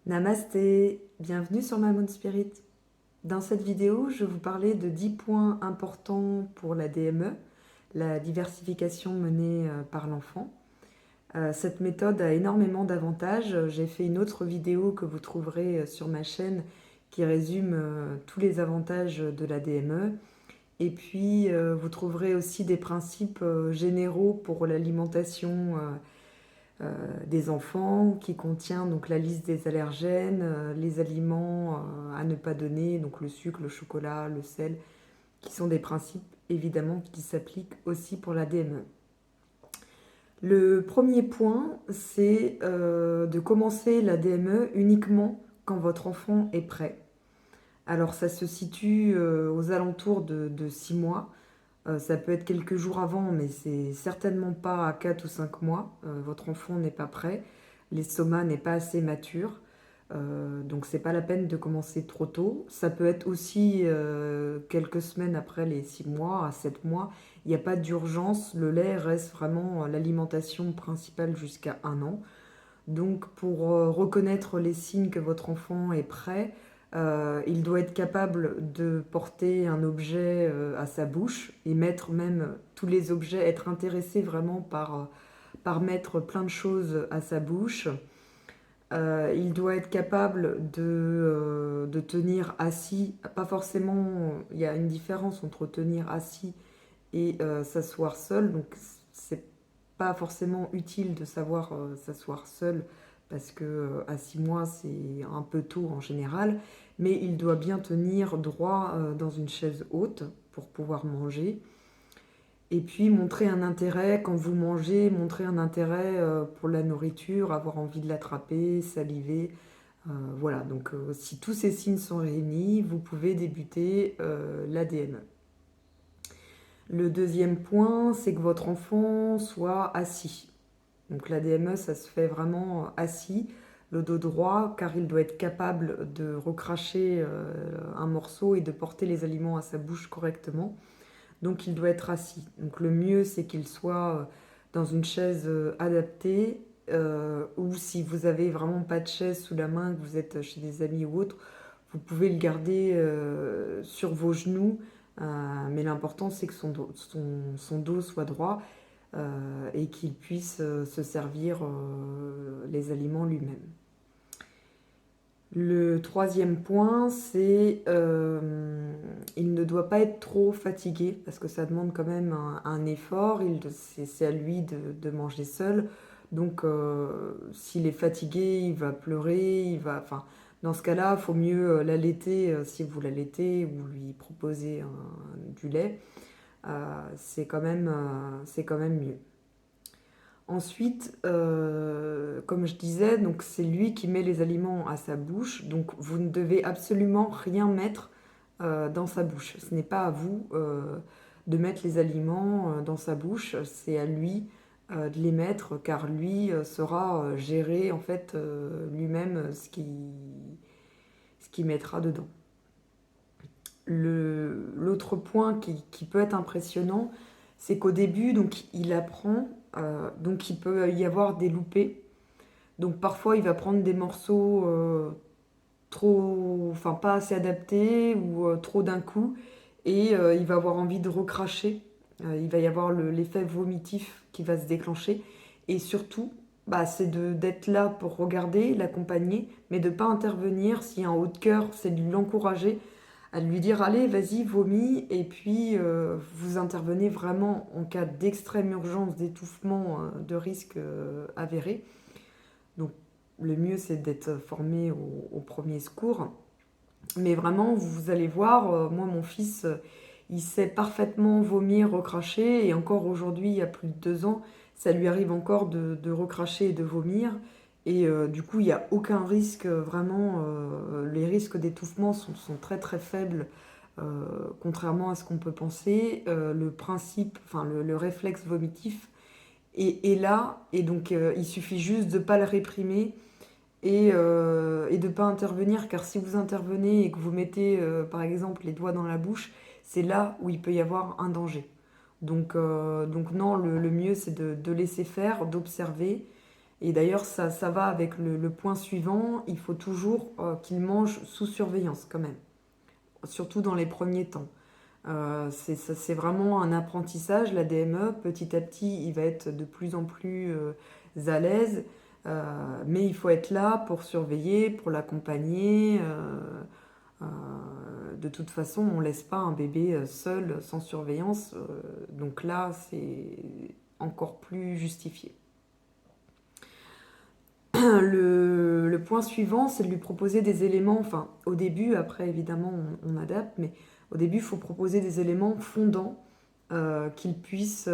Namasté, bienvenue sur ma Moon Spirit. Dans cette vidéo, je vais vous parler de 10 points importants pour la DME, la diversification menée par l'enfant. Cette méthode a énormément d'avantages. J'ai fait une autre vidéo que vous trouverez sur ma chaîne qui résume tous les avantages de la DME. Et puis, vous trouverez aussi des principes généraux pour l'alimentation des enfants qui contient donc la liste des allergènes, les aliments à ne pas donner, donc le sucre, le chocolat, le sel, qui sont des principes évidemment qui s'appliquent aussi pour la DME. Le premier point, c'est de commencer la DME uniquement quand votre enfant est prêt. Alors ça se situe aux alentours de 6 mois. Ça peut être quelques jours avant, mais c'est certainement pas à 4 ou 5 mois. Votre enfant n'est pas prêt, l'estomac n'est pas assez mature, donc c'est pas la peine de commencer trop tôt. Ça peut être aussi quelques semaines après les 6 mois, à 7 mois. Il n'y a pas d'urgence, le lait reste vraiment l'alimentation principale jusqu'à 1 an. Donc pour reconnaître les signes que votre enfant est prêt, il doit être capable de porter un objet à sa bouche et mettre même tous les objets, être intéressé vraiment par mettre plein de choses à sa bouche. Il doit être capable de tenir assis, pas forcément, il y a une différence entre tenir assis et s'asseoir seul, donc c'est pas forcément utile de savoir s'asseoir seul parce que à 6 mois c'est un peu tôt en général, mais il doit bien tenir droit dans une chaise haute pour pouvoir manger. Et puis montrer un intérêt quand vous mangez, montrer un intérêt pour la nourriture, avoir envie de l'attraper, saliver. Voilà, donc si tous ces signes sont réunis, vous pouvez débuter l'ADME. Le deuxième point, c'est que votre enfant soit assis. Donc la DME, ça se fait vraiment assis, le dos droit, car il doit être capable de recracher un morceau et de porter les aliments à sa bouche correctement. Donc il doit être assis. Donc le mieux, c'est qu'il soit dans une chaise adaptée, ou si vous avez vraiment pas de chaise sous la main, que vous êtes chez des amis ou autre, vous pouvez le garder sur vos genoux, mais l'important c'est que son dos soit droit et qu'il puisse se servir les aliments lui-même. Le troisième point, c'est il ne doit pas être trop fatigué parce que ça demande quand même un effort. C'est à lui de manger seul. Donc, s'il est fatigué, il va pleurer, enfin, dans ce cas-là, il faut mieux l'allaiter si vous l'allaitez ou lui proposer du lait. C'est quand même mieux. Ensuite, comme je disais, donc c'est lui qui met les aliments à sa bouche, donc vous ne devez absolument rien mettre dans sa bouche. Ce n'est pas à vous de mettre les aliments dans sa bouche, c'est à lui de les mettre, car lui saura gérer en fait lui-même ce qu'il mettra dedans. L'autre point qui peut être impressionnant, c'est qu'au début, donc, il apprend, donc il peut y avoir des loupés. Donc parfois, il va prendre des morceaux trop, enfin pas assez adaptés ou trop d'un coup, et il va avoir envie de recracher. Il va y avoir l'effet vomitif qui va se déclencher. Et surtout, bah, c'est d'être là pour regarder, l'accompagner, mais de ne pas intervenir. S'il y a un haut de cœur, c'est de l'encourager à lui dire allez, vas-y, vomis, et puis vous intervenez vraiment en cas d'extrême urgence, d'étouffement, de risque avéré. Donc le mieux c'est d'être formé au premier secours. Mais vraiment, vous allez voir, moi mon fils, il sait parfaitement vomir, recracher, et encore aujourd'hui, il y a plus de 2 ans, ça lui arrive encore de recracher et de vomir. Et du coup, il n'y a aucun risque, vraiment, les risques d'étouffement sont très très faibles, contrairement à ce qu'on peut penser. Le principe, enfin le réflexe vomitif est là, et donc il suffit juste de ne pas le réprimer et de ne pas intervenir, car si vous intervenez et que vous mettez par exemple les doigts dans la bouche, c'est là où il peut y avoir un danger. Donc non, le mieux c'est de laisser faire, d'observer, Et d'ailleurs, ça va avec le point suivant, il faut toujours qu'il mange sous surveillance quand même, surtout dans les premiers temps. C'est vraiment un apprentissage, la DME. Petit à petit, il va être de plus en plus à l'aise, mais il faut être là pour surveiller, pour l'accompagner. De toute façon, on ne laisse pas un bébé seul, sans surveillance. Donc là, c'est encore plus justifié. Le point suivant, c'est de lui proposer des éléments, enfin au début, après évidemment on adapte, mais au début il faut proposer des éléments fondants qu'il puisse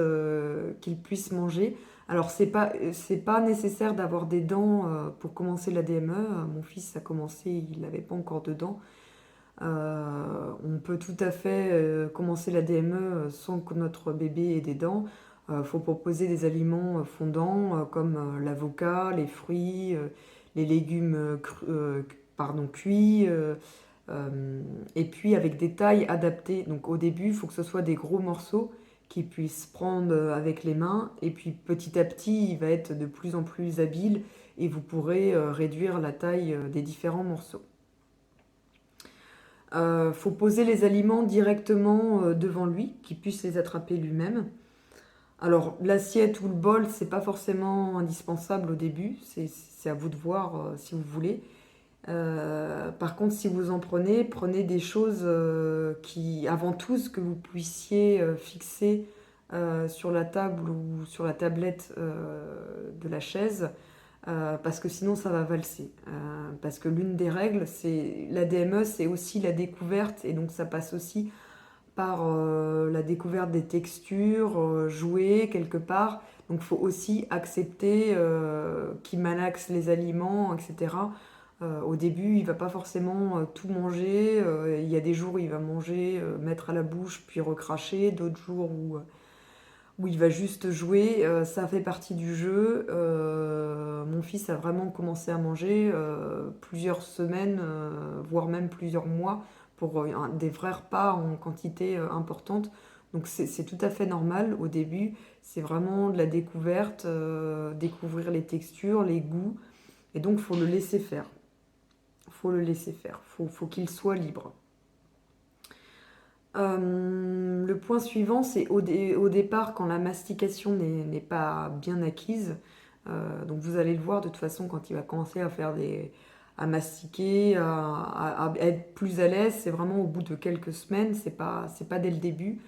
manger. Alors c'est pas nécessaire d'avoir des dents pour commencer la DME. Mon fils a commencé, il n'avait pas encore de dents. On peut tout à fait commencer la DME sans que notre bébé ait des dents. Faut proposer des aliments fondants comme l'avocat, les fruits, les légumes cuits, et puis avec des tailles adaptées. Donc au début, il faut que ce soit des gros morceaux qu'il puisse prendre avec les mains, et puis petit à petit, il va être de plus en plus habile et vous pourrez réduire la taille des différents morceaux. Faut poser les aliments directement devant lui, qu'il puisse les attraper lui-même. Alors, l'assiette ou le bol, c'est pas forcément indispensable au début, c'est à vous de voir si vous voulez. Par contre, si vous en prenez des choses qui, avant tout, ce que vous puissiez fixer sur la table ou sur la tablette de la chaise, parce que sinon ça va valser. Parce que l'une des règles, c'est la DME, c'est aussi la découverte, et donc ça passe aussi par la découverte des textures, jouer quelque part. Donc il faut aussi accepter qu'il malaxe les aliments, etc. Au début, il va pas forcément tout manger. Il y a des jours où il va manger, mettre à la bouche, puis recracher. D'autres jours où il va juste jouer. Ça fait partie du jeu. Mon fils a vraiment commencé à manger plusieurs semaines, voire même plusieurs mois, pour des vrais repas en quantité importante. Donc c'est tout à fait normal au début. C'est vraiment de la découverte, découvrir les textures, les goûts. Et donc il faut le laisser faire. Faut le laisser faire. Faut qu'il soit libre. Le point suivant, c'est au départ, quand la mastication n'est pas bien acquise. Donc vous allez le voir de toute façon quand il va commencer à mastiquer, à être plus à l'aise. C'est vraiment au bout de quelques semaines, c'est pas dès le début.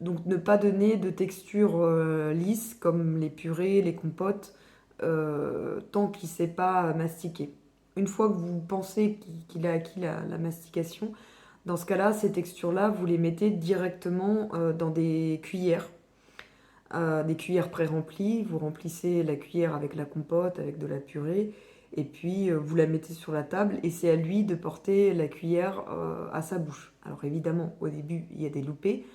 Donc ne pas donner de texture lisse comme les purées, les compotes, tant qu'il ne sait pas mastiquer. Une fois que vous pensez qu'il a acquis la mastication, dans ce cas-là, ces textures-là, vous les mettez directement dans des cuillères pré-remplies. Vous remplissez la cuillère avec la compote, avec de la purée, et puis vous la mettez sur la table, et c'est à lui de porter la cuillère à sa bouche. Alors évidemment, au début, il y a des loupés,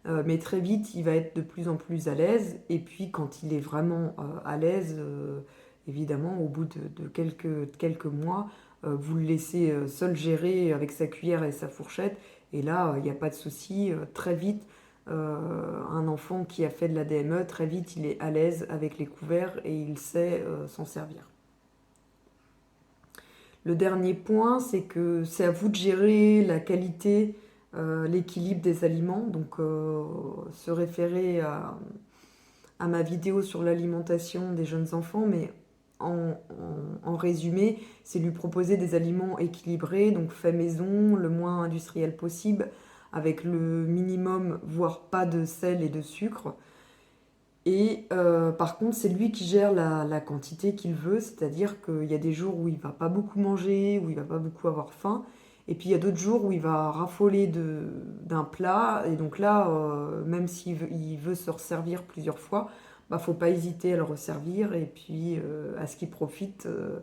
mais très vite, il va être de plus en plus à l'aise, et puis quand il est vraiment à l'aise, évidemment, au bout de quelques mois, vous le laissez seul gérer avec sa cuillère et sa fourchette, et là, il n'y a pas de souci. Très vite, un enfant qui a fait de la DME, très vite, il est à l'aise avec les couverts et il sait s'en servir. Le dernier point, c'est que c'est à vous de gérer la qualité, l'équilibre des aliments. Donc, se référer à ma vidéo sur l'alimentation des jeunes enfants, mais en résumé, c'est lui proposer des aliments équilibrés, donc fait maison, le moins industriel possible, avec le minimum, voire pas de sel et de sucre. Et par contre, c'est lui qui gère la quantité qu'il veut, c'est-à-dire qu'il y a des jours où il va pas beaucoup manger, où il va pas beaucoup avoir faim, et puis il y a d'autres jours où il va raffoler d'un plat, et donc là, même il veut se resservir plusieurs fois, bah faut pas hésiter à le resservir, et puis à ce qu'il profite de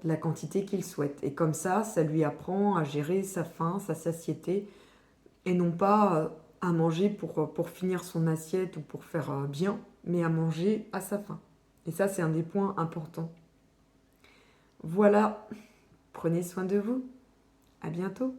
la quantité qu'il souhaite. Et comme ça lui apprend à gérer sa faim, sa satiété, et non pas à manger pour finir son assiette ou pour faire bien, mais à manger à sa faim. Et ça, c'est un des points importants. Voilà, prenez soin de vous. À bientôt.